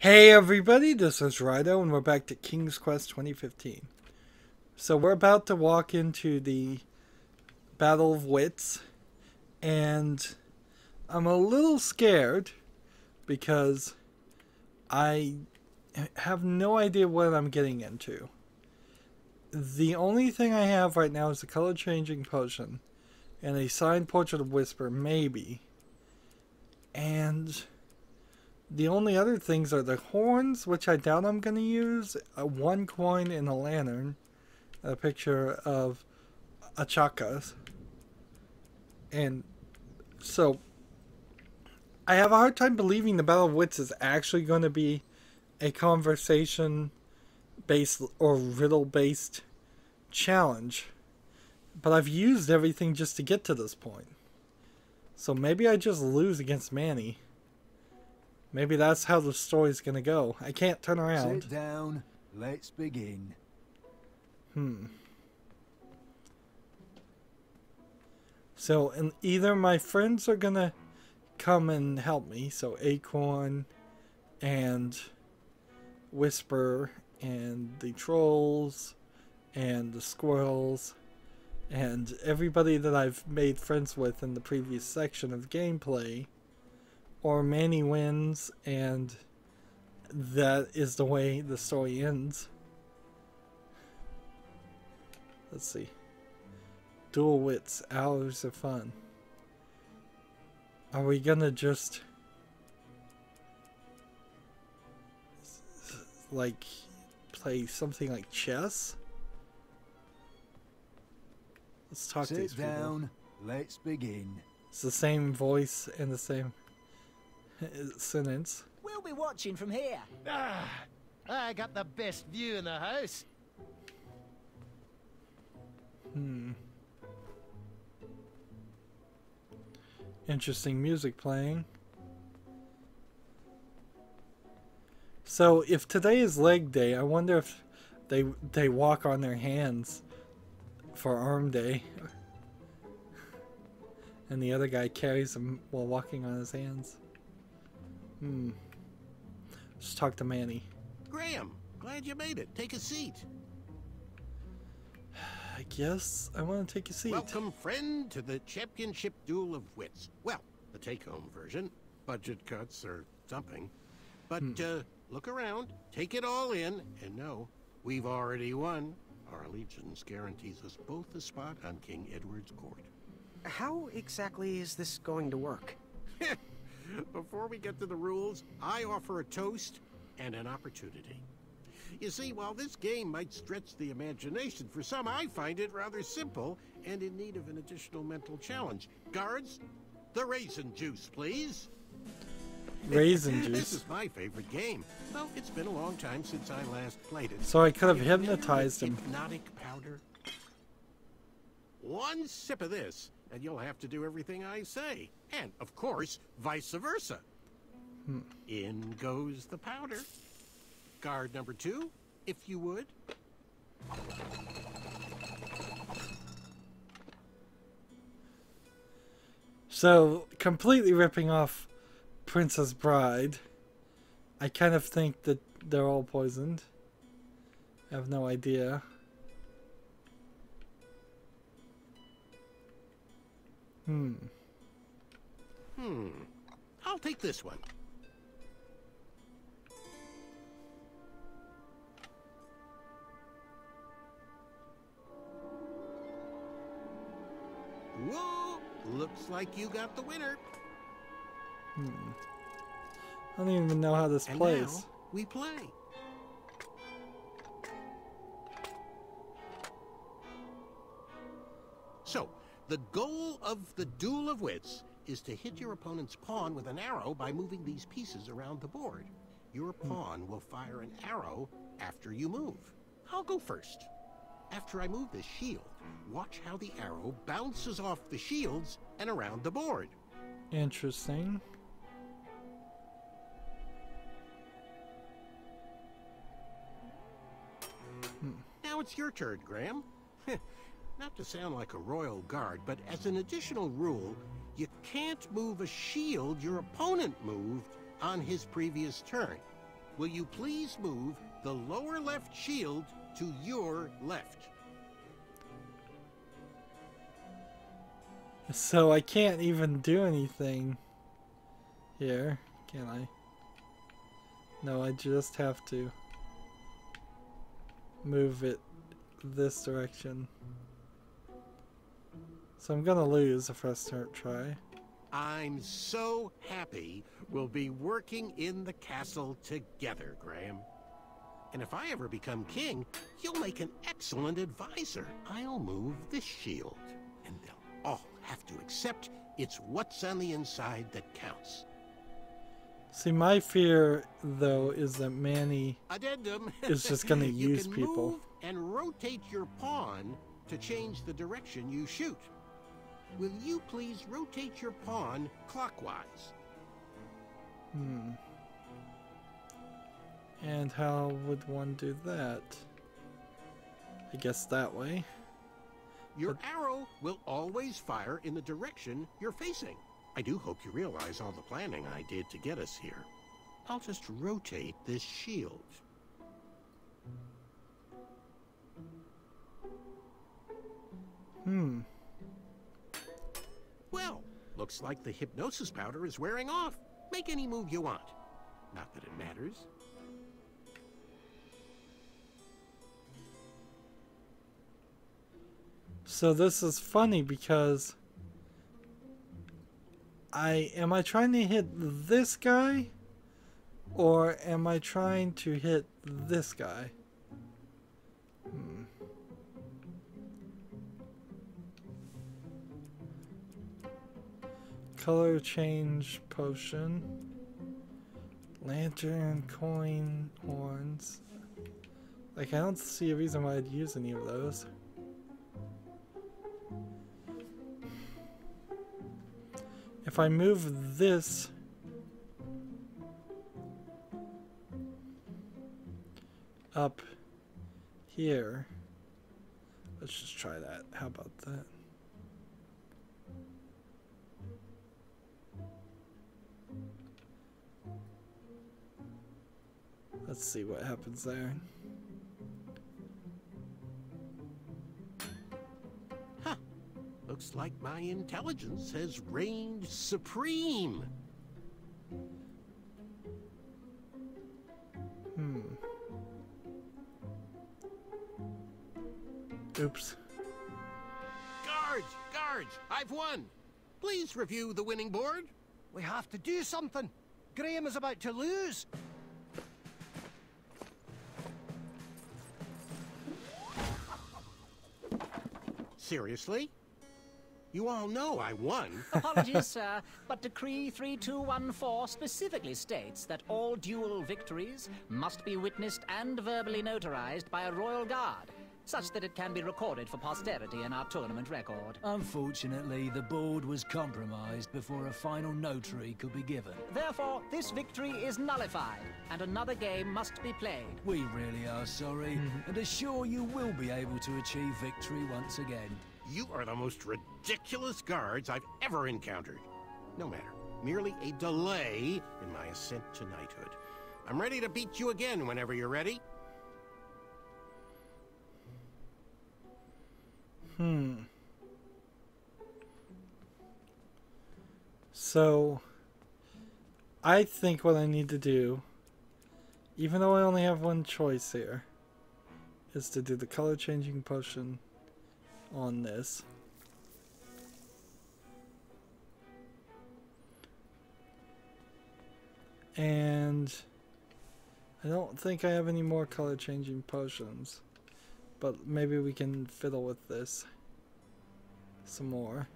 Hey everybody, this is Rydo and we're back to King's Quest 2015. So we're about to walk into the Battle of Wits and I'm a little scared because I have no idea what I'm getting into. The only thing I have right now is a color changing potion and a signed portrait of Whisper, maybe. And the only other things are the horns, which I doubt I'm going to use, one coin and a lantern, a picture of Achakas. And so I have a hard time believing the Battle of Wits is actually going to be a conversation-based or riddle-based challenge. But I've used everything just to get to this point. So maybe I just lose against Manny. Maybe that's how the story's gonna go. I can't turn around. Sit down. Let's begin. So, and either my friends are gonna come and help me. So Acorn and Whisper and the trolls and the squirrels and everybody that I've made friends with in the previous section of gameplay. Or Manny wins, and that is the way the story ends. Let's see. Dual wits, hours of fun. Are we gonna just like play something like chess? Let's talk to these people. Sit down. Let's begin. It's the same voice and the same sentence. We'll be watching from here. I got the best view in the house. Interesting music playing. So if today is leg day, I wonder if they walk on their hands for arm day. And the other guy carries them while walking on his hands. Let's talk to Manny. Graham, glad you made it. Take a seat. I guess I want to take a seat. Welcome, friend, to the championship duel of wits. Well, the take-home version. Budget cuts or something. But look around, take it all in, and know we've already won. Our allegiance guarantees us both a spot on King Edward's court. How exactly is this going to work? Before we get to the rules, I offer a toast and an opportunity. You see, while this game might stretch the imagination for some, I find it rather simple and in need of an additional mental challenge. Guards, the raisin juice, please. Raisin juice. This is my favorite game. Well, it's been a long time since I last played it. So I could have hypnotized him. Hypnotic powder. One sip of this, and you'll have to do everything I say. And, of course, vice versa. In goes the powder. Guard number 2, if you would. So, completely ripping off Princess Bride. I kind of think that they're all poisoned. I have no idea. I'll take this one. Whoa! Looks like you got the winner. I don't even know how this And plays. now we play. So, the goal of the duel of wits is to hit your opponent's pawn with an arrow by moving these pieces around the board. Your pawn will fire an arrow after you move. I'll go first. After I move the shield, watch how the arrow bounces off the shields and around the board. Interesting. Now it's your turn, Graham. Not to sound like a royal guard, but as an additional rule, you can't move a shield your opponent moved on his previous turn. will you please move the lower left shield to your left? So I can't even do anything here, can I? No, I just have to move it this direction. So I'm gonna lose if I start try. I'm so happy we'll be working in the castle together, Graham. And if I ever become king, you'll make an excellent advisor. I'll move this shield, and they'll all have to accept it's what's on the inside that counts. See, my fear, though, is that Manny Addendum. is just gonna You use can people. move and rotate your pawn to change the direction you shoot. Will you please rotate your pawn clockwise? And how would one do that? I guess that way. Your arrow will always fire in the direction you're facing. I do hope you realize all the planning I did to get us here. I'll just rotate this shield. Well, looks like the hypnosis powder is wearing off. Make any move you want. Not that it matters. So this is funny because am I trying to hit this guy or am I trying to hit this guy? Color change potion, lantern, coin, horns. Like, I don't see a reason why I'd use any of those. If I move this up here, let's just try that. How about that? Let's see what happens there. Huh. Looks like my intelligence has reigned supreme. Oops. Guards! Guards! I've won! Please review the winning board. We have to do something. Graham is about to lose. Seriously? You all know I won. Apologies, sir, but Decree 3214 specifically states that all duel victories must be witnessed and verbally notarized by a royal guard, such that it can be recorded for posterity in our tournament record. Unfortunately, the board was compromised before a final notary could be given. Therefore, this victory is nullified, and another game must be played. We really are sorry, and assure you will be able to achieve victory once again. You are the most ridiculous guards I've ever encountered. No matter, merely a delay in my ascent to knighthood. I'm ready to beat you again whenever you're ready. So, I think what I need to do, even though I only have one choice here, is to do the color changing potion on this. And I don't think I have any more color changing potions, but maybe we can fiddle with this some more.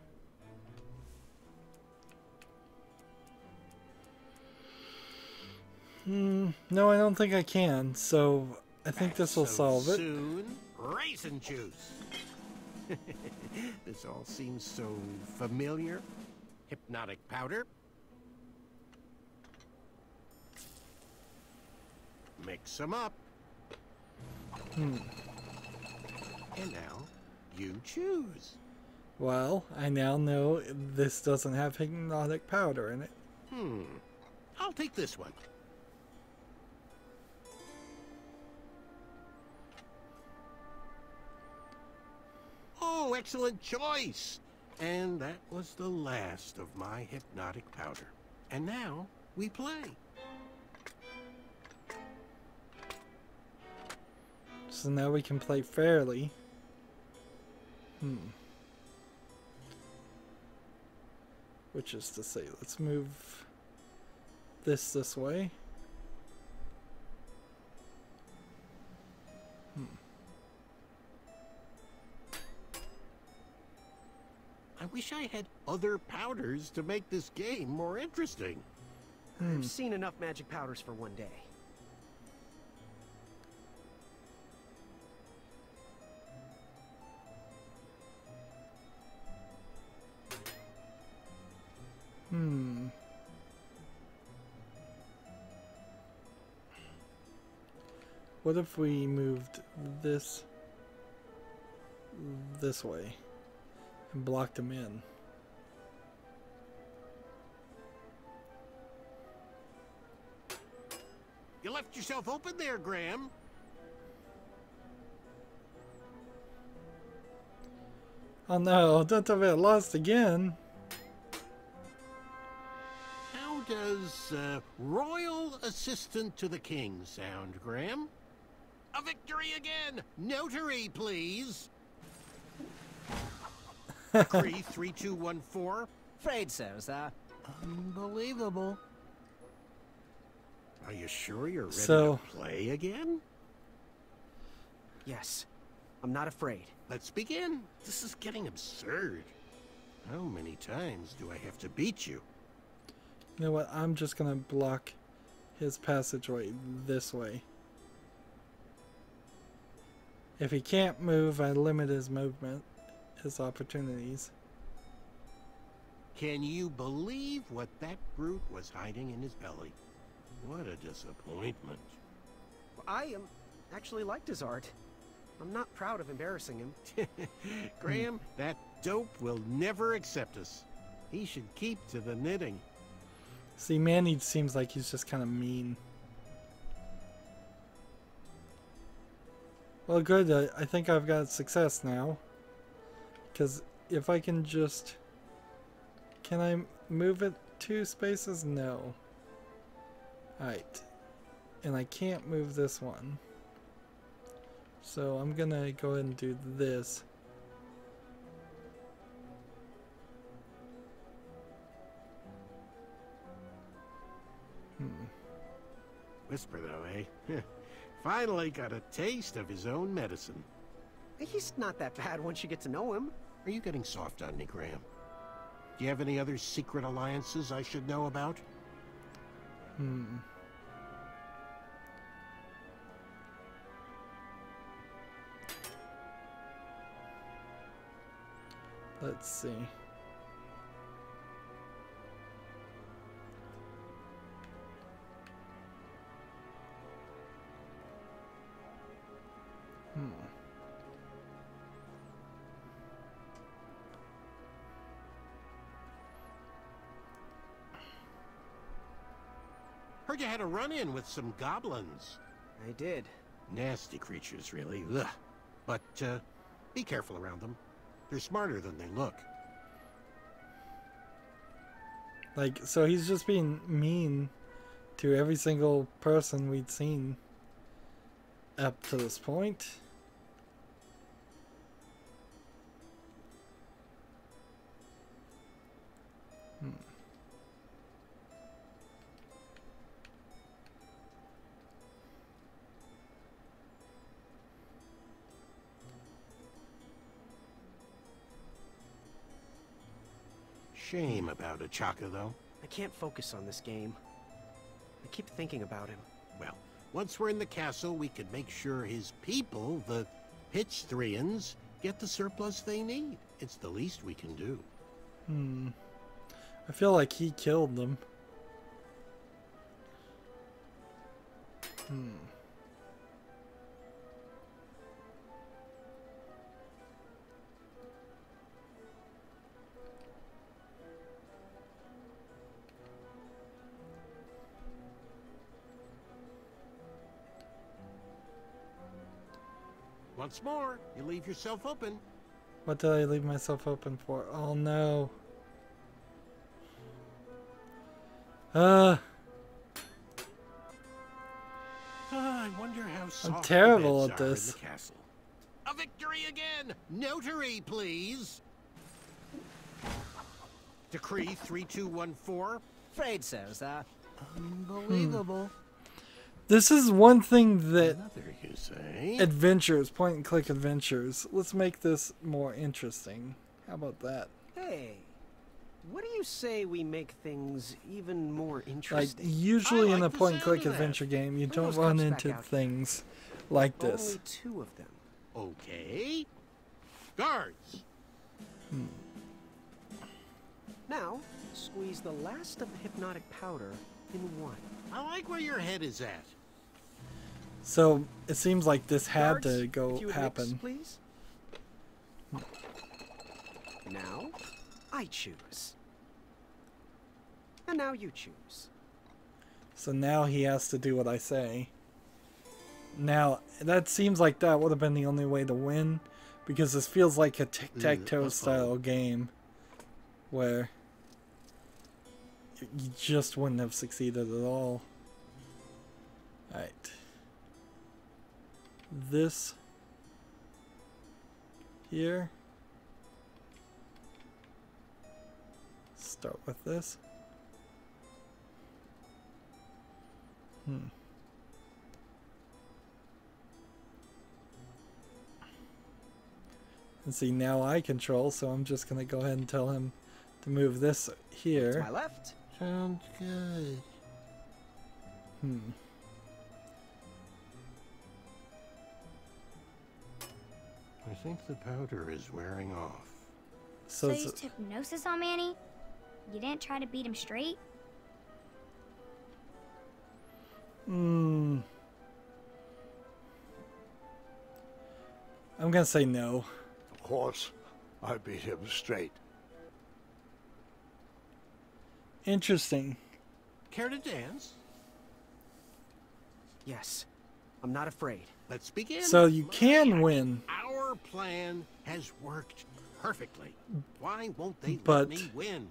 No, I don't think I can, so I think this will solve it. Soon, raisin juice. This all seems so familiar. Hypnotic powder. Mix them up. And now, you choose. Well, I now know this doesn't have hypnotic powder in it. I'll take this one. Rydo, excellent choice. And that was the last of my hypnotic powder. And now we play. So now we can play fairly. Which is to say, let's move this way. I wish I had other powders to make this game more interesting. I've seen enough magic powders for one day. What if we moved this way and blocked him in? You left yourself open there, Graham. Oh no, don't tell me I lost again. How does Royal Assistant to the King sound, Graham? A victory again! Notary, please! Decree 3214. Afraid so, sir. Unbelievable. Are you sure you're ready So- to play again? Yes, I'm not afraid. Let's begin. This is getting absurd. How many times do I have to beat you? You know what? I'm just gonna block his passageway this way. If he can't move, I limit his movement, his opportunities. Can you believe what that brute was hiding in his belly? What a disappointment. I actually liked his art. I'm not proud of embarrassing him. Graham, that dope will never accept us. He should keep to the knitting. See, Manny seems like he's just kind of mean. Well, good. I think I've got success now. Because if I can just... Can I move it 2 spaces? No. Alright. And I can't move this one. So I'm gonna go ahead and do this. Whisper, though, eh? Finally got a taste of his own medicine. He's not that bad once you get to know him. Are you getting soft on me, Graham? Do you have any other secret alliances I should know about? Let's see. Heard you had a run-in with some goblins. I did. Nasty creatures, really. Ugh. But, be careful around them. They're smarter than they look. Like, so he's just being mean to every single person we'd seen up to this point. Shame about Achaka, though. I can't focus on this game. I keep thinking about him. Well, once we're in the castle, we can make sure his people, the Pitchthrians, get the surplus they need. It's the least we can do. I feel like he killed them. Once more, you leave yourself open. What did I leave myself open for? Oh no. I wonder how soft I'm terrible the at beds are this. in the castle. A victory again! Notary, please! Decree 3214. Afraid so, sir. Unbelievable. This is one thing that Another, you say? adventures, point and click adventures. Let's make this more interesting. How about that? Hey, what do you say we make things even more Like, interesting? usually I in a like the point and click sound of that. adventure game, you Bring don't those run cups back into out. things like this. Only 2 of them. Okay. Guards! Now, squeeze the last of the hypnotic powder in one. I like where your head is at. So, it seems like this had Guards, to if go you would happen. mix, please. Now, I choose. And now you choose. So now he has to do what I say. Now, that seems like that would have been the only way to win, because this feels like a tic-tac-toe style game where you just wouldn't have succeeded at all. Alright. This here. Start with this. And see, now I control, so I'm just going to go ahead and tell him to move this To here. my left. Sounds good. I think the powder is wearing off. So you it's, used hypnosis on Manny? You didn't try to beat him straight? I'm going to say no. Of course, I beat him straight. Interesting. Care to dance? Yes, I'm not afraid. Let's begin. So you can My- win. Our plan has worked perfectly. Why won't they But- let me win?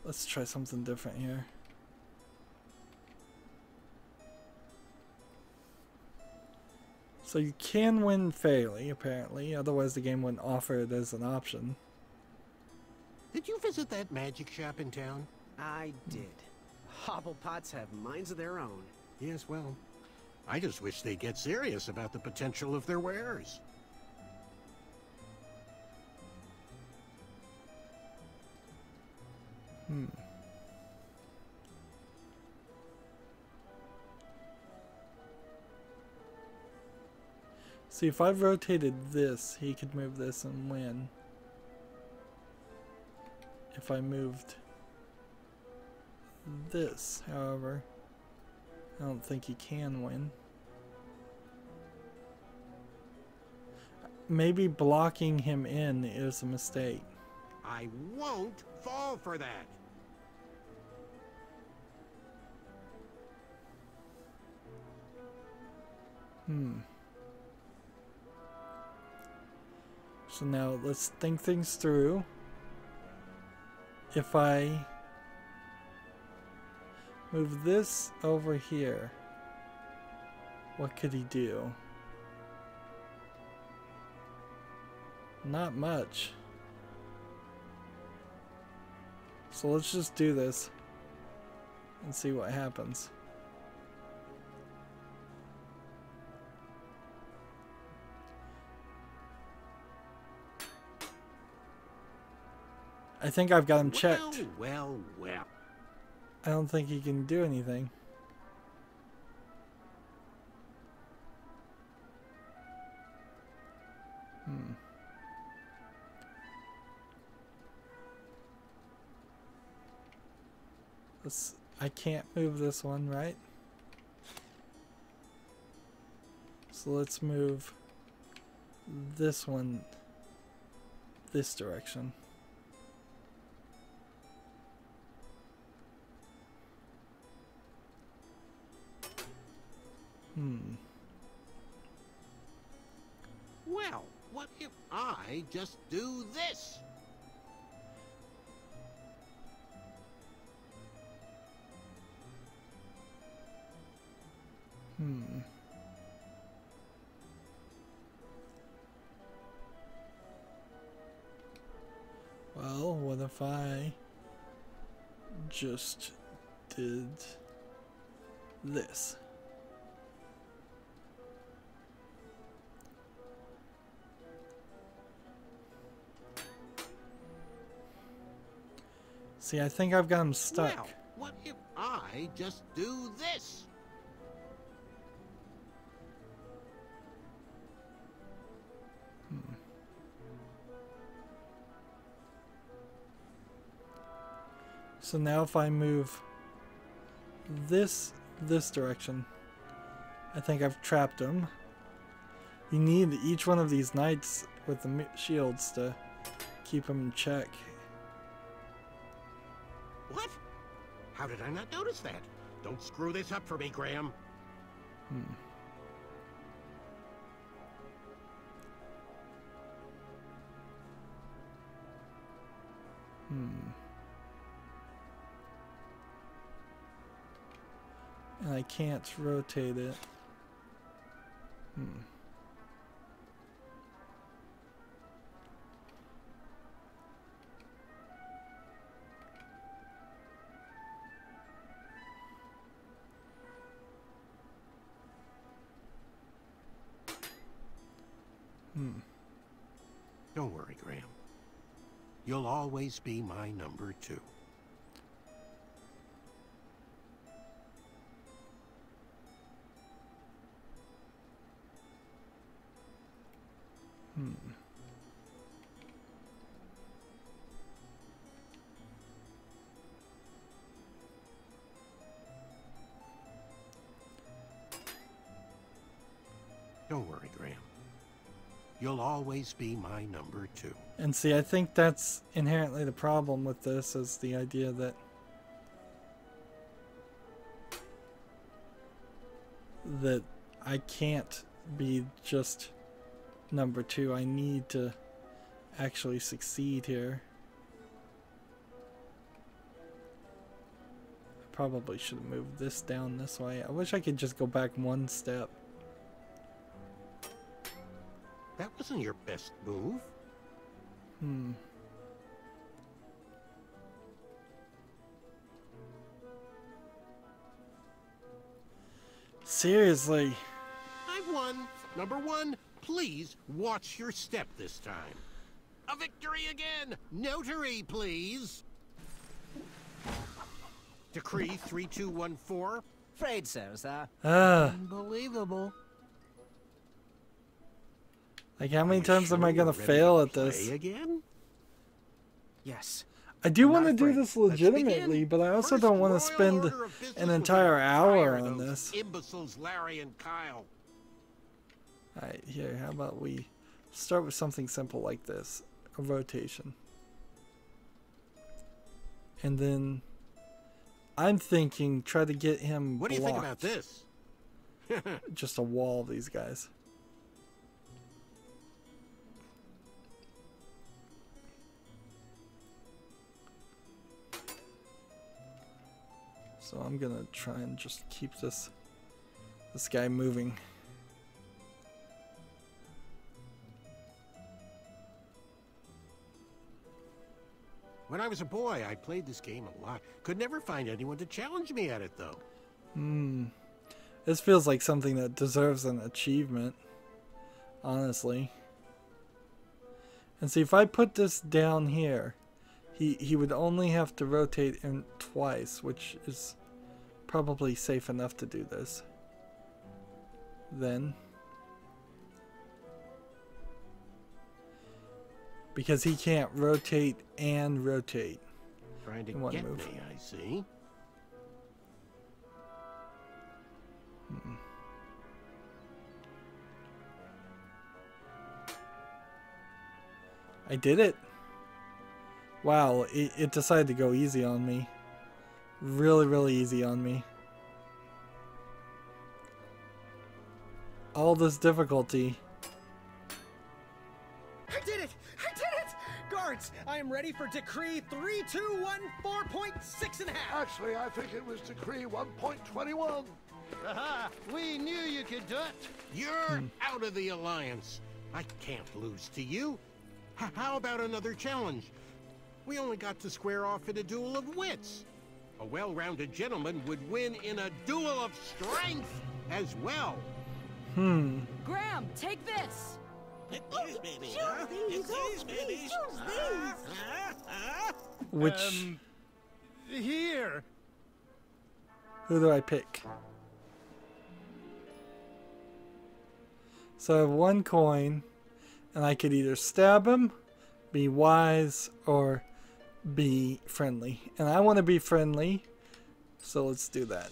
Let's try something different here. So you can win fairly, apparently. Otherwise the game wouldn't offer it as an option. Did you visit that magic shop in town? I did. Hobblepots have minds of their own. Yes, well, I just wish they'd get serious about the potential of their wares. See, if I rotated this, he could move this and win. If I moved this, however, I don't think he can win. Maybe blocking him in is a mistake. I won't fall for that. So now let's think things through. If I move this over here, what could he do? Not much. So let's just do this and see what happens. I think I've got him checked. Well, well, well. I don't think he can do anything. I can't move this one, right? So let's move this one this direction. Well, what I just do this? Well, what if I just did this? See, I think I've got him stuck. Well, what if I just do this? So now if I move this direction, I think I've trapped him. You need each one of these knights with the shields to keep him in check. What? How did I not notice that? Don't screw this up for me, Graham. And I can't rotate it. Don't worry, Graham. You'll always be my number 2. Don't worry, Graham. You'll always be my number 2. And see, I think that's inherently the problem with this, is the idea that I can't be just number 2. I need to actually succeed here. I probably should have moved this down this way. I wish I could just go back one step. That wasn't your best move. Seriously. I've won. Number 1, please watch your step this time. A victory again. Notary, please. Decree 3214. Afraid so, sir. Unbelievable. Like, how many times am I gonna fail at this? Play again? Yes. I do want to Not do afraid. this legitimately, but I also don't want to spend an entire hour on this. Imbeciles Larry and Kyle. Alright, here, how about we start with something simple like this. A rotation. And then I'm thinking try to get him What do you think about blocked. this? Just a wall of these guys. So I'm gonna try and just keep this guy moving. When I was a boy, I played this game a lot. Could never find anyone to challenge me at it, though. This feels like something that deserves an achievement, honestly. And see, if I put this down here, he would only have to rotate in twice, which is probably safe enough to do this. Then, because he can't rotate and rotate Trying to in one get move. me, I see. I did it. Wow, it decided to go easy on me. Really, really easy on me. All this difficulty. I did ready for Decree 3214.6 1/2. Actually, I think it was Decree 1.21. Aha! We knew you could do it. You're out of the alliance. I can't lose to you. How about another challenge? We only got to square off in a duel of wits. A well-rounded gentleman would win in a duel of strength as well. Graham, take this! Which... Here. Who do I pick? So I have 1 coin, and I could either stab him, be wise, or be friendly. And I want to be friendly, so let's do that.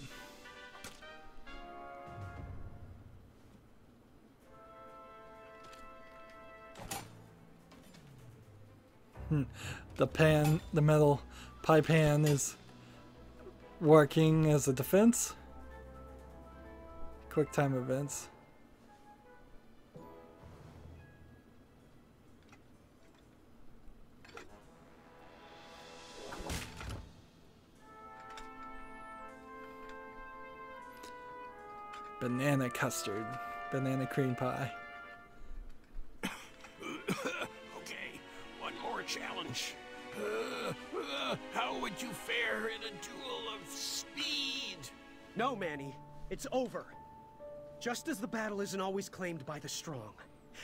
The metal pie pan is working as a defense. Quick time events. Banana custard. Banana cream pie. Okay, one more challenge. How would you fare in a duel of speed? No, Manny. It's over. Just as the battle isn't always claimed by the strong,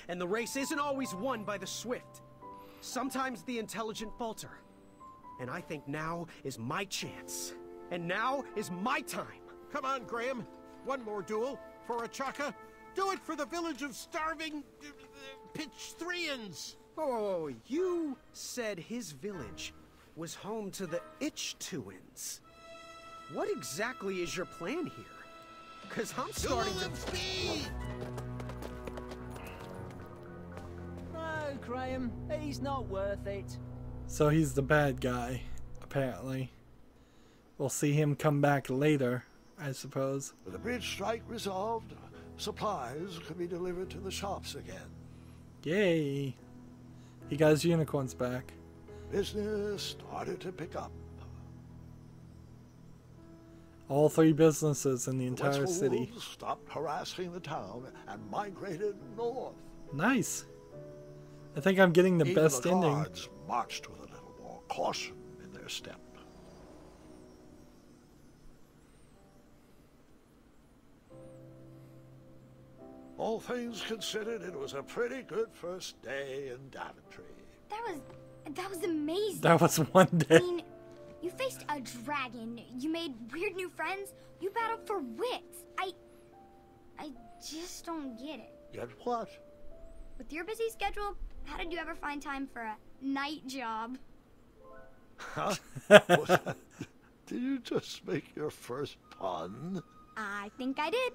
and the race isn't always won by the swift, sometimes the intelligent falter. And I think now is my chance. And now is my time. Come on, Graham. One more duel for a chaka. Do it for the village of starving Pitchthreans. Oh, you said his village was home to the Itch-Tuins. What exactly is your plan here? Because I'm starting Duel to... of speed! No, Graham, he's not worth it. So he's the bad guy, apparently. We'll see him come back later, I suppose. With the bridge strike resolved, supplies can be delivered to the shops again. Yay! He got his unicorns back. Business started to pick up. All 3 businesses in the The entire Westfall city. wolves stopped harassing the town and migrated north. Nice! I think I'm getting the Even best the ending. guards marched with a little more caution in their step. All things considered, it was a pretty good first day in Daventry. That was amazing. That was one I day. mean, you faced a dragon. You made weird new friends. You battled for wits. I just don't get it. Yet what? With your busy schedule, how did you ever find time for a night job? Huh? Did you just make your first pun? I think I did.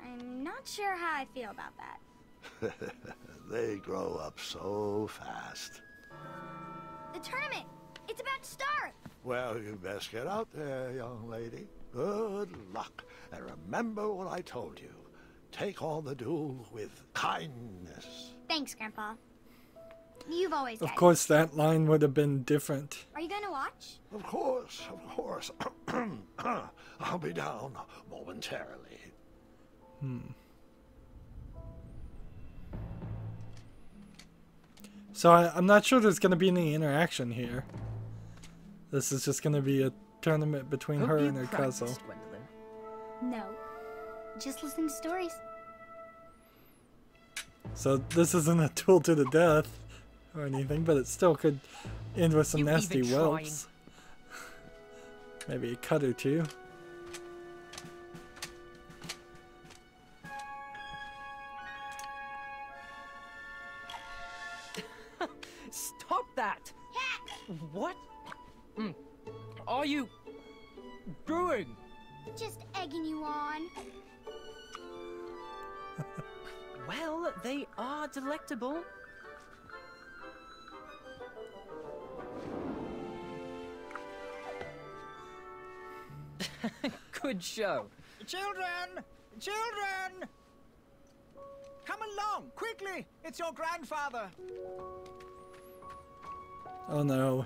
I'm not sure how I feel about that. They grow up so fast. The tournament! It's about to start! Well, you best get out there, young lady. Good luck. And remember what I told you. Take on the duel with kindness. Thanks, Grandpa. You've always Of guided course, that line would have been different. me. Are you going to watch? Of course, of course. I'll be down momentarily. So I'm not sure there's going to be any interaction here. This is just going to be a tournament between her and her cousin. Gwendolyn. No. Just listen to stories. So this isn't a duel to the death or anything, but it still could end with some You nasty even whelps. Maybe a cut or two. Stop that! What are you doing? Just egging you on. Well, they are delectable. Good show. Children! Children! Come along, quickly! It's your grandfather. Oh no.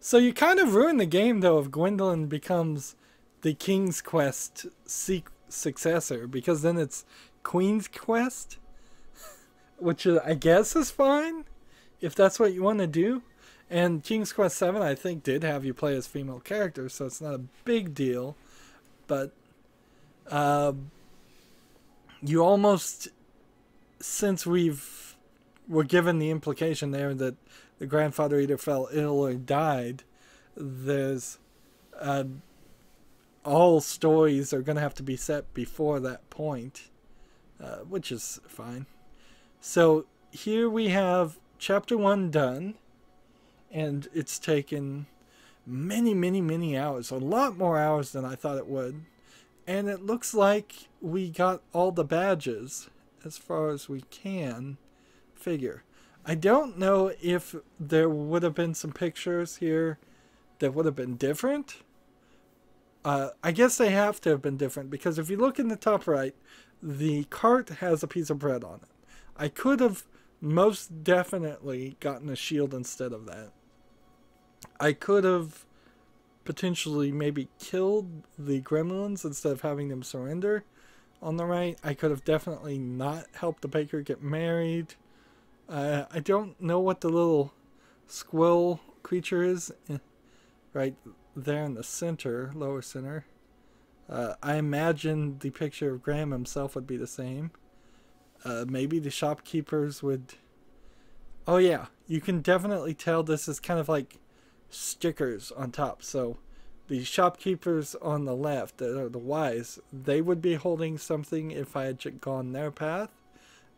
So you kind of ruin the game, though, if Gwendolyn becomes the King's Quest successor, because then it's Queen's Quest, which I guess is fine, if that's what you want to do. And King's Quest 7, I think, did have you play as female characters, so it's not a big deal. But you almost, since we're given the implication there that the grandfather either fell ill or died, there's all stories are going to have to be set before that point, which is fine. So here we have chapter 1 done, and it's taken many hours, a lot more hours than I thought it would, and it looks like we got all the badges as far as we can figure. I don't know if there would have been some pictures here that would have been different. I guess they have to have been different, because if you look in the top right, the cart has a piece of bread on it. I could have most definitely gotten a shield instead of that. I could have potentially maybe killed the gremlins instead of having them surrender on the right. I could have definitely not helped the baker get married. I don't know what the little squirrel creature is right there in the center, lower center. I imagine the picture of Graham himself would be the same. Maybe the shopkeepers would... Oh yeah, you can definitely tell this is kind of like stickers on top. So the shopkeepers on the left, the Ys, they would be holding something if I had gone their path.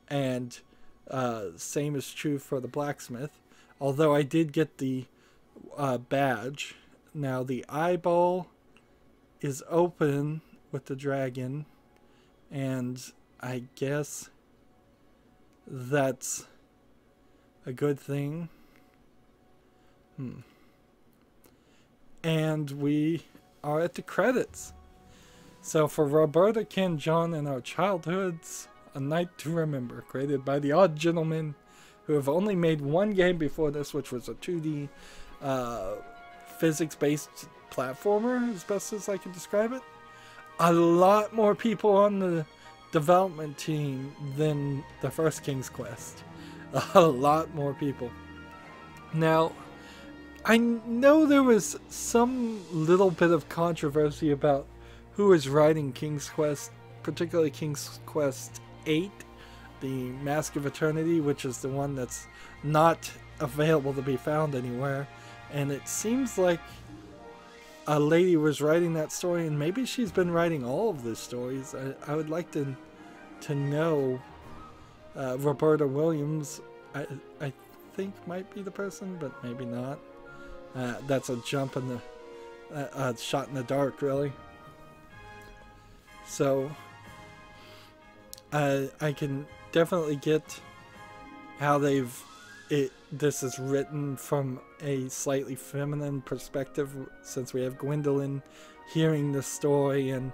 And same is true for the blacksmith. Although I did get the badge. Now the eyeball is open with the dragon, and I guess that's a good thing. And we are at the credits. So for Roberta, Ken, John, and our childhoods, A Night to Remember, created by the Odd Gentlemen, who have only made one game before this, which was a 2D physics-based platformer, as best as I can describe it. A lot more people on the development team than the first King's Quest. A lot more people. Now, I know there was some little bit of controversy about who is writing King's Quest, particularly King's Quest 8, the Mask of Eternity, which is the one that's not available to be found anywhere. And it seems like a lady was writing that story, and maybe she's been writing all of the stories. I would like to know. Roberta Williams, I think might be the person, but maybe not. That's a jump in the shot in the dark, really. So I can definitely get how this is written from a slightly feminine perspective, since we have Gwendolyn hearing the story and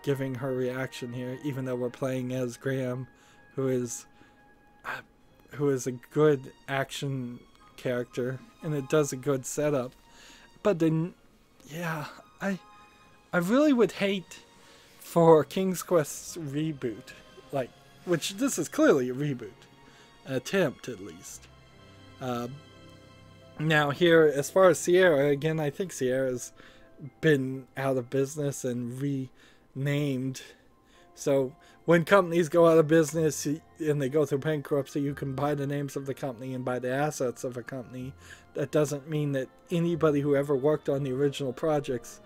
giving her reaction here, even though we're playing as Graham, who is a good action character, and it does a good setup. But then, yeah, I really would hate for King's Quest's reboot, which this is clearly a reboot, an attempt at least. Now here, as far as Sierra, again, I think Sierra's been out of business and renamed. So when companies go out of business and they go through bankruptcy, you can buy the names of the company and buy the assets of a company. That doesn't mean that anybody who ever worked on the original projects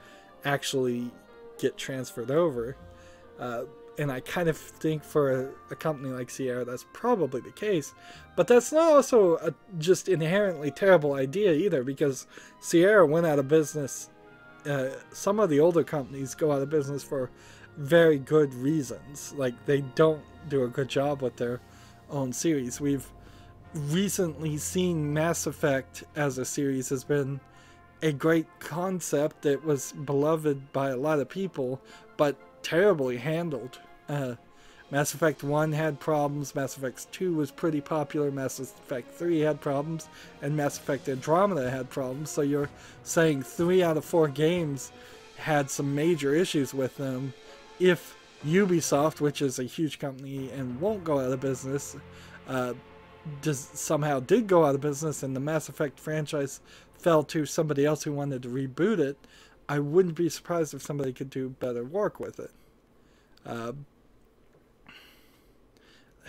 actually get transferred over. And I kind of think for a company like Sierra, that's probably the case. But that's not also a just inherently terrible idea either, because Sierra went out of business. Some of the older companies go out of business for very good reasons. Like, they don't do a good job with their own series. We've recently seen Mass Effect as a series has been a great concept that was beloved by a lot of people, but terribly handled. Mass Effect 1 had problems, Mass Effect 2 was pretty popular, Mass Effect 3 had problems, and Mass Effect Andromeda had problems, so you're saying 3 out of 4 games had some major issues with them. If Ubisoft, which is a huge company and won't go out of business, somehow did go out of business and the Mass Effect franchise fell to somebody else who wanted to reboot it, I wouldn't be surprised if somebody could do better work with it.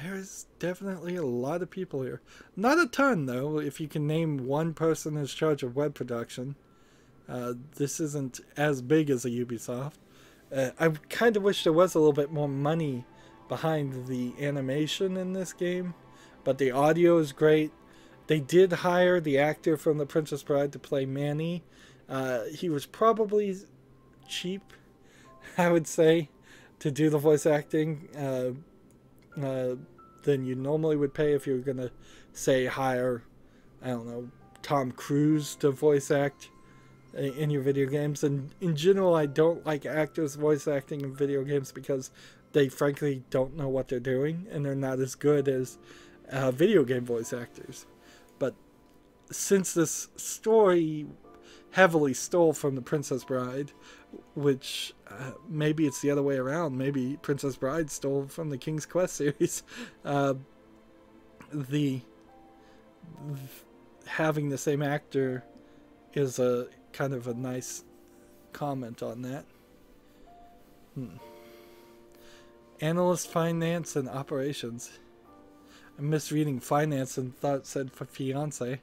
There's definitely a lot of people here. Not a ton, though, if you can name one person in charge of web production. This isn't as big as a Ubisoft. I kind of wish there was a little bit more money behind the animation in this game, but the audio is great. They did hire the actor from The Princess Bride to play Manny. He was probably cheap, I would say, to do the voice acting than you normally would pay if you were going to, say, hire, I don't know, Tom Cruise to voice act in your video games. And in general, I don't like actors voice acting in video games because they frankly don't know what they're doing and they're not as good as video game voice actors. But since this story heavily stole from The Princess Bride, which maybe it's the other way around, maybe Princess Bride stole from the King's Quest series, having the same actor is a kind of a nice comment on that. Analyst, finance, and operations. I missed reading finance and thought it said for fiance.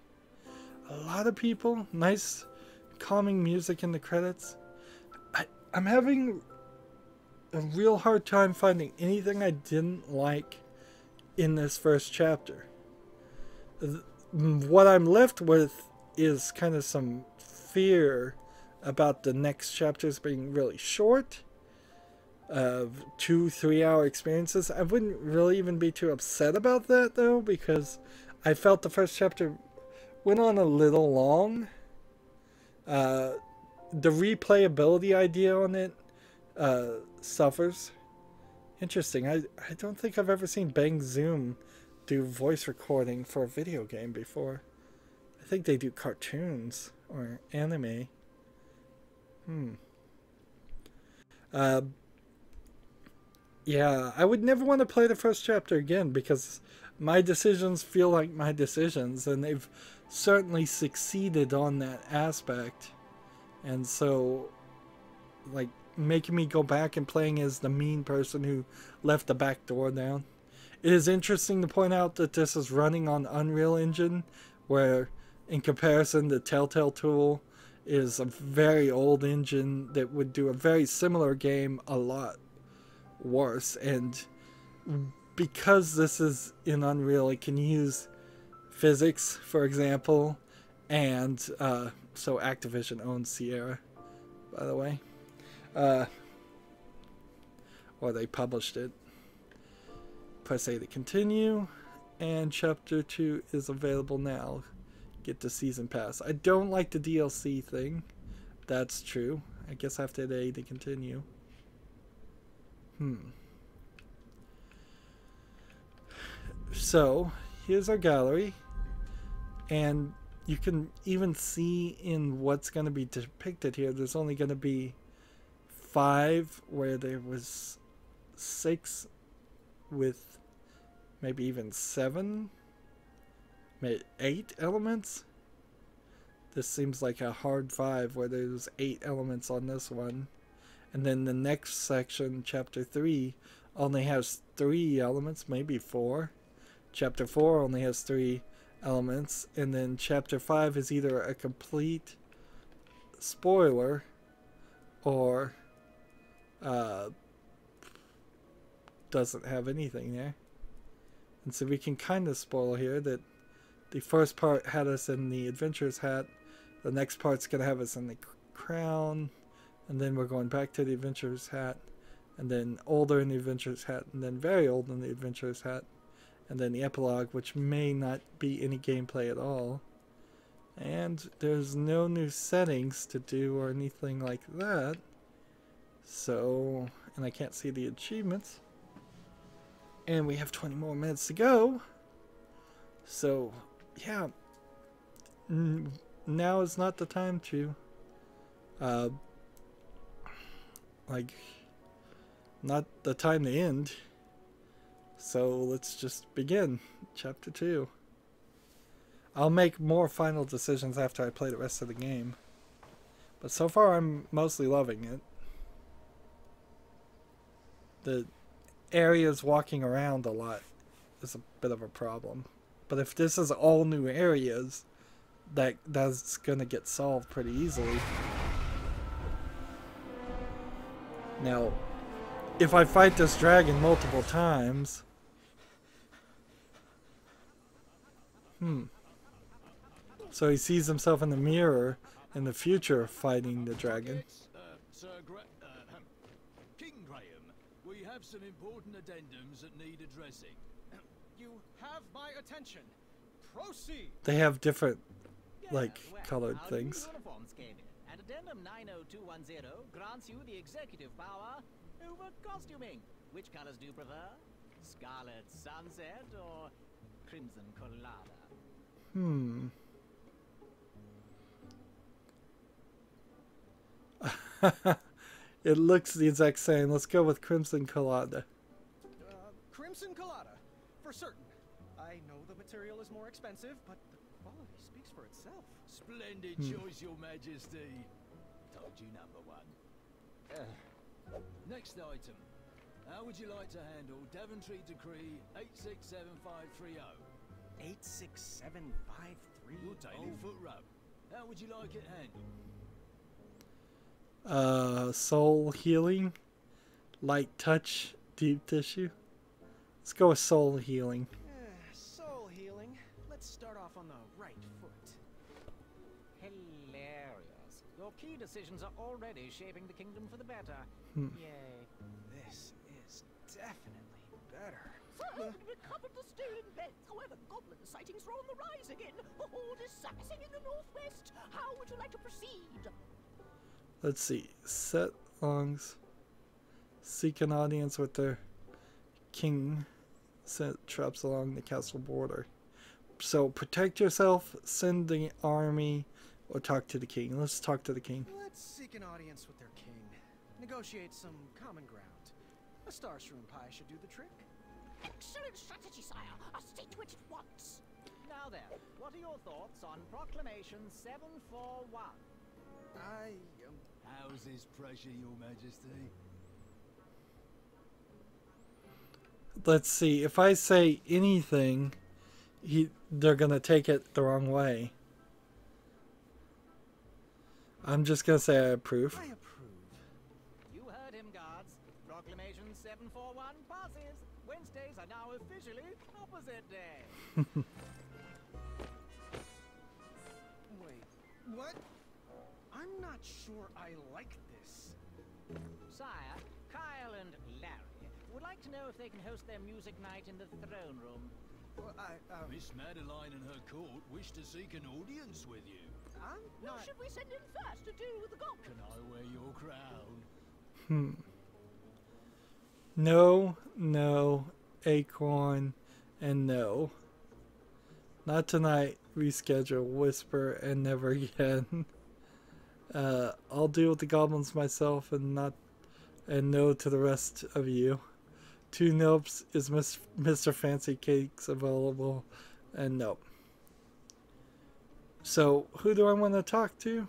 A lot of people. Nice calming music in the credits. I'm having a real hard time finding anything I didn't like in this first chapter. What I'm left with is kind of some fear about the next chapters being really short, of 2-3 hour experiences. I wouldn't really even be too upset about that, though, because I felt the first chapter went on a little long. The replayability idea on it suffers. Interesting. I don't think I've ever seen Bang Zoom do voice recording for a video game before. I think they do cartoons or anime. Yeah, I would never want to play the first chapter again because my decisions feel like my decisions, and they've certainly succeeded on that aspect. And so, like, making me go back and playing as the mean person who left the back door down. It is interesting to point out that this is running on Unreal Engine, where, in comparison, the Telltale tool is a very old engine that would do a very similar game a lot worse. And because this is in Unreal, it can use physics, for example, and so Activision owns Sierra, by the way. Or they published it. Press A to continue, and Chapter 2 is available now. Get the Season Pass. I don't like the DLC thing. That's true. I guess I have to hit A to continue. So, here's our gallery. And you can even see in what's going to be depicted here, there's only going to be 5 where there was 6 with maybe even 7, maybe 8 elements. This seems like a hard 5 where there's 8 elements on this one. And then the next section, Chapter 3, only has 3 elements, maybe 4. Chapter 4 only has 3 elements, and then Chapter 5 is either a complete spoiler or doesn't have anything there. And so we can kind of spoil here that the first part had us in the adventurer's hat, the next part's going to have us in the crown, and then we're going back to the adventurer's hat, and then older in the adventurer's hat, and then very old in the adventurer's hat, and then the epilogue, which may not be any gameplay at all. And there's no new settings to do or anything like that. So, And I can't see the achievements. And we have 20 more minutes to go. So, yeah. Now is not the time to, not the time to end. So let's just begin. Chapter 2. I'll make more final decisions after I play the rest of the game. But so far I'm mostly loving it. The areas walking around a lot is a bit of a problem. But if this is all new areas, that's gonna get solved pretty easily. Now, if I fight this dragon multiple times... So he sees himself in the mirror in the future fighting the dragon. King Graham, we have some important addendums that need addressing. You have my attention. Proceed. They have different, colored our things. new uniforms came in, and Addendum 90210 grants you the executive power over costuming. Which colors do you prefer? Scarlet Sunset or Crimson Colada? It looks the exact same. Let's go with Crimson Colada. Crimson Colada, for certain. I know the material is more expensive, but the quality speaks for itself. Splendid choice, Your Majesty. Told you number one. Next item. How would you like to handle Daventry Decree 867530? 86753. Your daily foot rub. How would you like it handled? Soul healing, light touch, deep tissue. Let's go with soul healing. Soul healing. Let's start off on the right foot. Hilarious. Your key decisions are already shaping the kingdom for the better. Yay. This is definitely better. Sir, we recovered the stolen beds. However, goblin sightings are on the rise again. A horde is surfacing in the northwest. How would you like to proceed? Let's see. Set longs. Seek an audience with their king. Set traps along the castle border. So protect yourself, send the army, or talk to the king. Let's talk to the king. Let's seek an audience with their king. Negotiate some common ground. A starshroom pie should do the trick. Excellent strategy, sire. I'll see to it at once. Now then, what are your thoughts on Proclamation 741? How's his pressure, Your Majesty? Let's see. If I say anything, they're gonna take it the wrong way. I'm just gonna say I approve. I approve. You heard him, guards. Proclamation 741 passes. Wednesdays are now officially opposite day. Wait, what? I'm not sure I like this. Sire, Kyle and Larry would like to know if they can host their music night in the throne room. Well, Miss Madeline and her court wish to seek an audience with you. I'm Who not... should we send in first to deal with the goblin? Can I wear your crown? No, no, Acorn, and no. Not tonight. Reschedule. Whisper and never again. I'll deal with the goblins myself and no to the rest of you. 2 nopes. Is Mr. Fancy Cakes available? And nope. So, who do I want to talk to?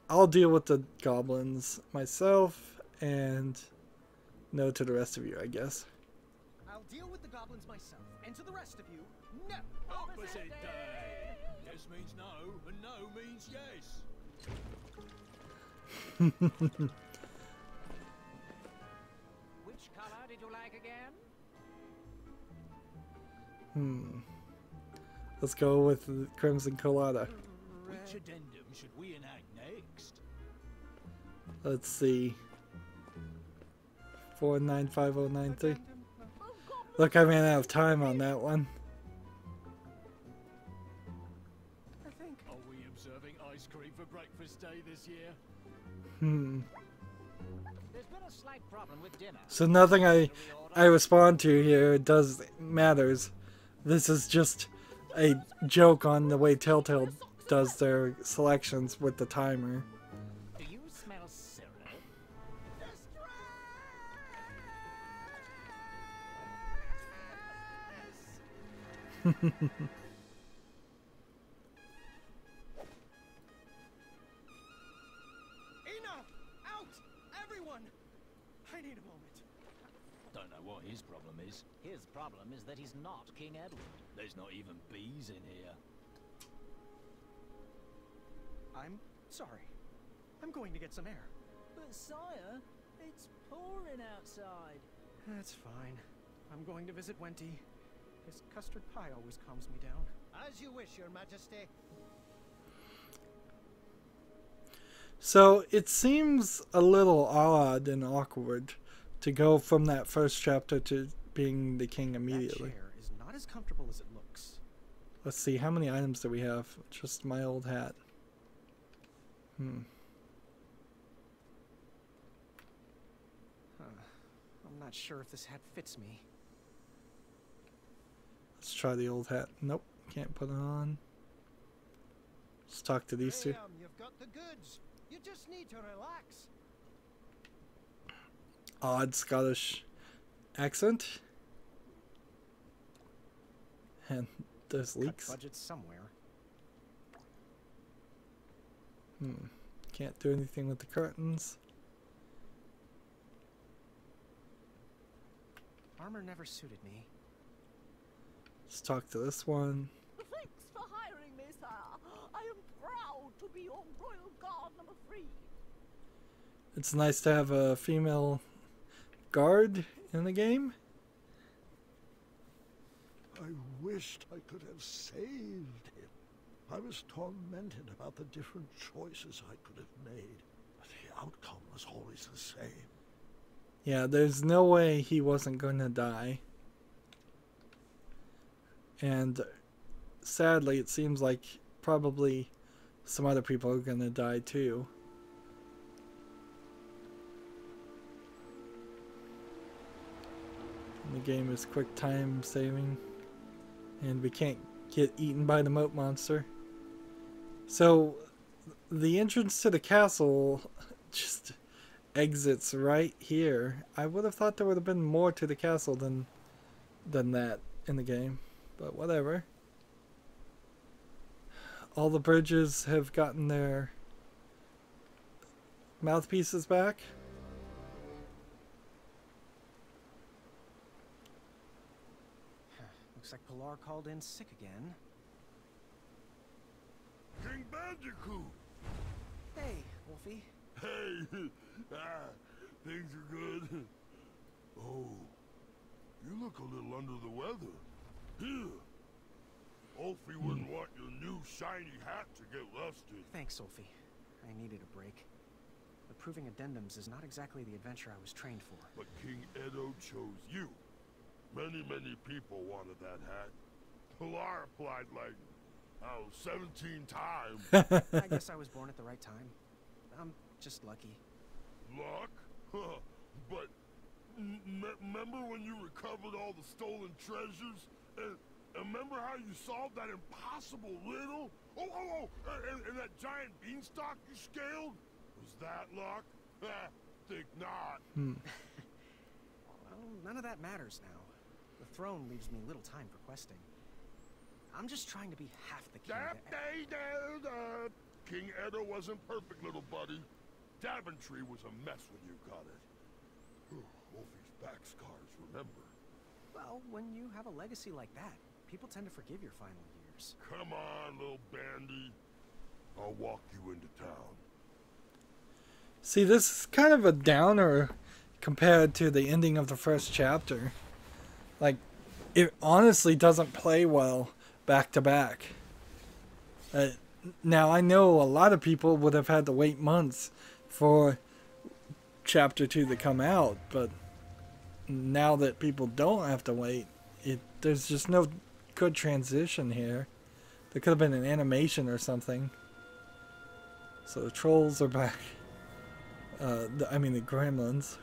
I'll deal with the goblins myself and no to the rest of you, I guess. I'll deal with the goblins myself, and to the rest of you, no! Opposite day! Yes means no, and no means yes. Which color did you like again? Let's go with the Crimson Colada. Which addendum should we enact next? Let's see. 495093. Look, I ran out of time on that one. I think... Are we observing ice cream for breakfast day this year? The There's been a slight problem with dinner. So nothing I respond to here matters. This is just a joke on the way Telltale does their selections with the timer. Do you smell syrup? Enough! Out! Everyone! I need a moment. Don't know what his problem is. His problem is that he's not King Edward. There's not even bees in here. I'm sorry. I'm going to get some air. But sire, it's pouring outside. That's fine. I'm going to visit Wenty. His custard pie always calms me down. As you wish, Your Majesty. So it seems a little odd and awkward to go from that first chapter to being the king immediately. That chair is not as comfortable as it looks. Let's see, how many items do we have? Just my old hat. I'm not sure if this hat fits me. Let's try the old hat. Nope, can't put it on. Let's talk to these two. Graham, you've got the goods. You just need to relax. Odd Scottish accent. And there's leaks. Cut budget somewhere. Can't do anything with the curtains. Armor never suited me. Let's talk to this one. Thanks for hiring me, sire. I am proud to be your royal guard number 3. It's nice to have a female guard in the game. I wished I could have saved him. I was tormented about the different choices I could have made, but the outcome was always the same. Yeah, there's no way he wasn't going to die. And sadly, it seems like probably some other people are going to die too. And the game is quick time saving. And we can't get eaten by the moat monster. So, the entrance to the castle just exits right here. I would have thought there would have been more to the castle than that in the game. But whatever. All the bridges have gotten their mouthpieces back. Looks like Pilar called in sick again. King Bandicoot! Hey, Wolfie. Hey! Things are good. Oh, you look a little under the weather. Here. Wolfie wouldn't want your new shiny hat to get rusted. Thanks, Wolfie. I needed a break. Approving addendums is not exactly the adventure I was trained for. But King Edo chose you. Many people wanted that hat. Pilar applied like, 17 times. I guess I was born at the right time. I'm just lucky. Luck? But remember when you recovered all the stolen treasures? And remember how you solved that impossible riddle? And that giant beanstalk you scaled? Was that luck? Think not. Well, none of that matters now. The throne leaves me little time for questing. I'm just trying to be half the king. King Edo wasn't perfect, little buddy. Daventry was a mess when you got it. Wolfie's back scars, remember? Well, when you have a legacy like that, people tend to forgive your final years. Come on, little bandy. I'll walk you into town. See, this is kind of a downer compared to the ending of the first chapter. Like, it honestly doesn't play well back to back. Now, I know a lot of people would have had to wait months for chapter 2 to come out, but now that people don't have to wait, there's just no good transition here. There could have been an animation or something. So the trolls are back. I mean the gremlins.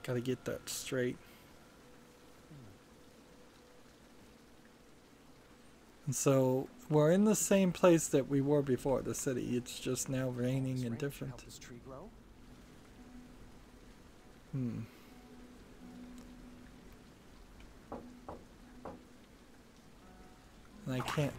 Gotta get that straight. And so we're in the same place that we were before, the city. It's just now raining and different. And I can't.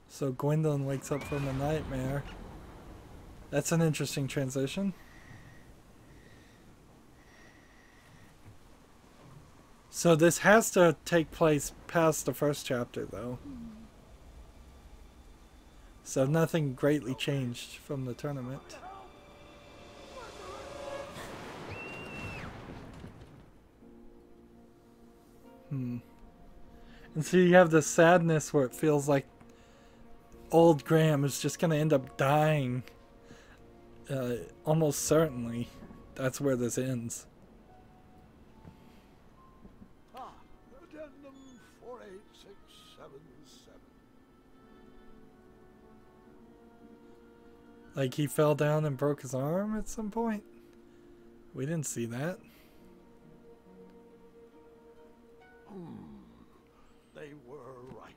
So Gwendolyn wakes up from a nightmare. That's an interesting transition. So this has to take place past the first chapter, though. So nothing greatly changed from the tournament. And so you have the sadness where it feels like old Graham is just going to end up dying. Almost certainly. That's where this ends. Addendum 48677. Like he fell down and broke his arm at some point? We didn't see that. They were right.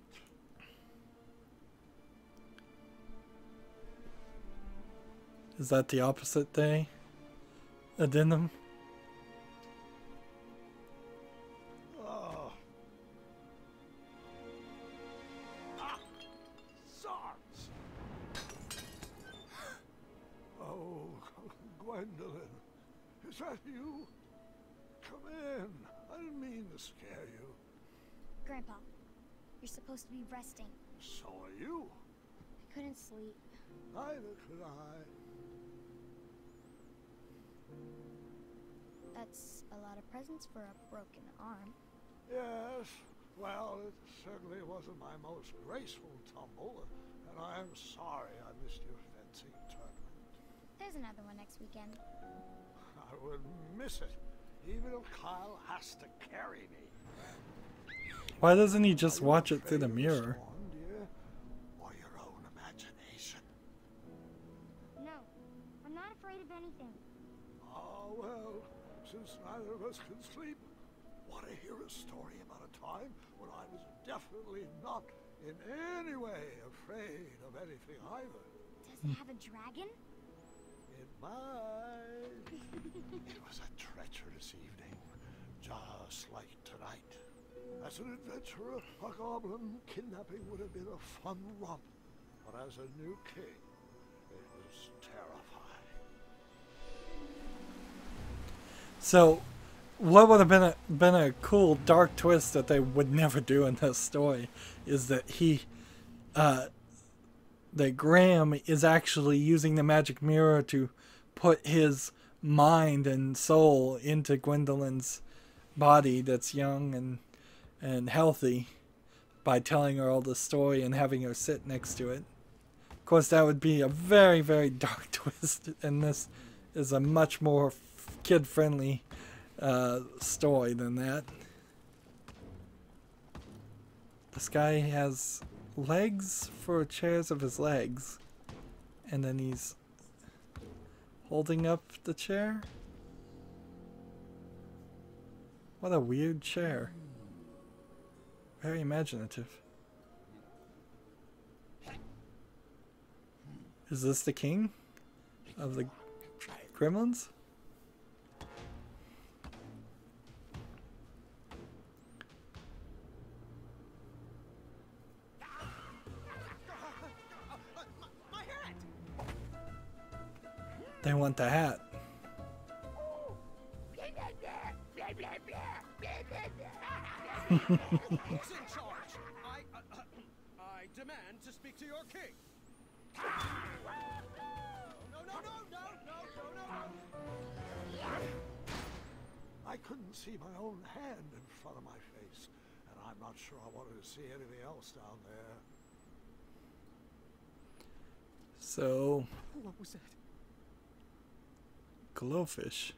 Is that the opposite day? Addendum? Zods! Oh, Gwendolyn, is that you? Come in. I didn't mean to scare you. Grandpa, you're supposed to be resting. So are you. I couldn't sleep. Neither could I. That's a lot of presents for a broken arm. Yes, well, it certainly wasn't my most graceful tumble, and I am sorry I missed your fencing tournament. There's another one next weekend. I would miss it, even if Kyle has to carry me. Why doesn't he just watch it through the mirror? Storm, dear, or your own imagination? No, I'm not afraid of anything. Oh, well, since neither of us can sleep, want to hear a story about a time when I was definitely not in any way afraid of anything either. Does it have a dragon? It might. It was a treacherous evening, just like tonight. As an adventurer, a goblin kidnapping would have been a fun romp, but as a new king, it was terrifying. So, what would have been a cool dark twist that they would never do in this story is that that Graham is actually using the magic mirror to put his mind and soul into Gwendolyn's body that's young and healthy by telling her all the story and having her sit next to it. Of course, that would be a very, very dark twist, and this is a much more kid-friendly story than that. This guy has legs for chairs of his legs, and then he's holding up the chair. What a weird chair. Very imaginative. Is this the king of the gremlins? They want the hat. Who's in charge? I demand to speak to your king. No. I couldn't see my own hand in front of my face, and I'm not sure I wanted to see anything else down there. So, What was that? glowfish.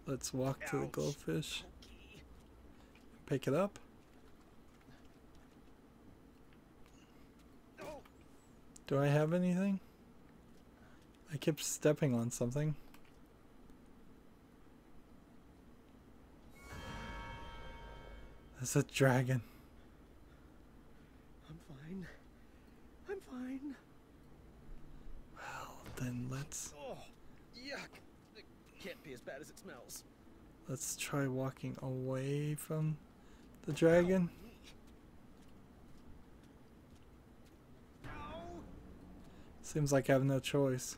Let's walk to the goldfish. Pick it up. Do I have anything? I kept stepping on something. That's a dragon. I'm fine. I'm fine. Well, then let's... Oh, yuck. It can't be as bad as it smells. Let's try walking away from the dragon. Seems like I have no choice.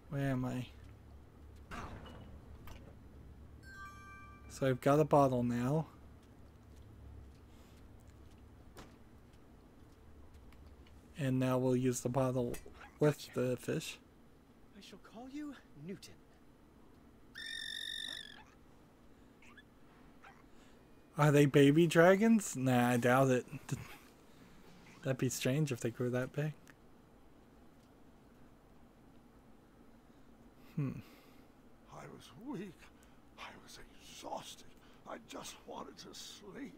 Where am I? So I've got a bottle now. And now we'll use the bottle with the fish. I shall call you Newton. Are they baby dragons? Nah, I doubt it. That'd be strange if they grew that big. I was weak. I was exhausted. I just wanted to sleep.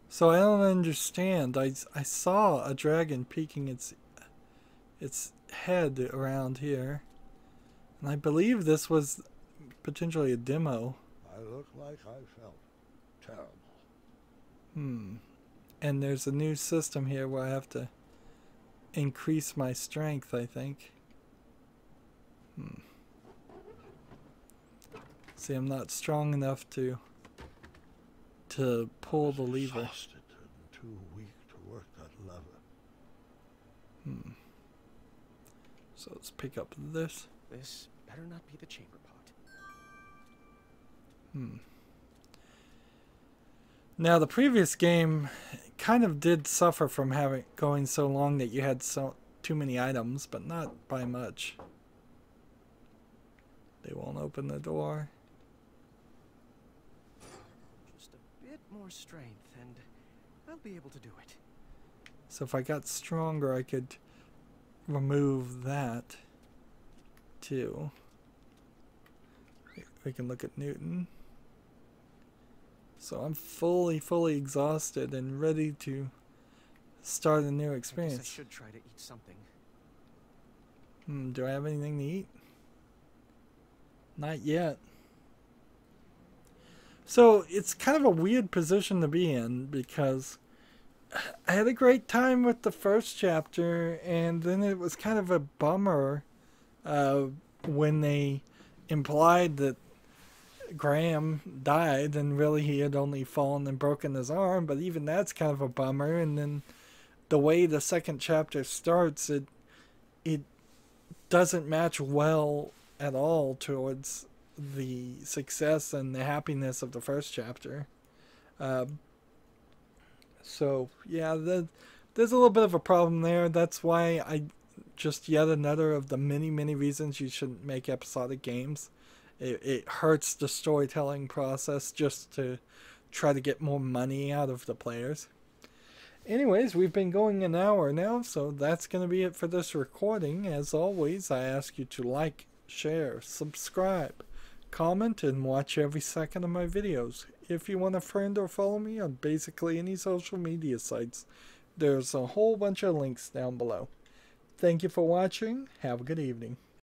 So I don't understand. I saw a dragon peeking its head around here. And I believe this was potentially a demo. I look like I felt terrible. And there's a new system here where I have to increase my strength, I think. See, I'm not strong enough to pull the lever. Exhausted and too weak to work that lever. So let's pick up this. This better not be the chamber pot. Now the previous game kind of did suffer from going so long that you had too many items, but not by much. They won't open the door. Just a bit more strength and I'll be able to do it. So if I got stronger, I could remove that too. We can look at Newton. So I'm fully exhausted and ready to start a new experience. I guess I should try to eat something. Do I have anything to eat? Not yet. So it's kind of a weird position to be in because I had a great time with the first chapter, and then it was kind of a bummer when they implied that Graham died and really he had only fallen and broken his arm, but even that's kind of a bummer. And then the way the second chapter starts, it doesn't match well at all towards the success and the happiness of the first chapter. So yeah, there's a little bit of a problem there. That's why I just yet another of the many reasons you shouldn't make episodic games. It hurts the storytelling process just to try to get more money out of the players. Anyways, we've been going an hour now, so that's going to be it for this recording. As always, I ask you to like, share, subscribe, comment, and watch every second of my videos. If you want a friend or follow me on basically any social media sites, there's a whole bunch of links down below. Thank you for watching. Have a good evening.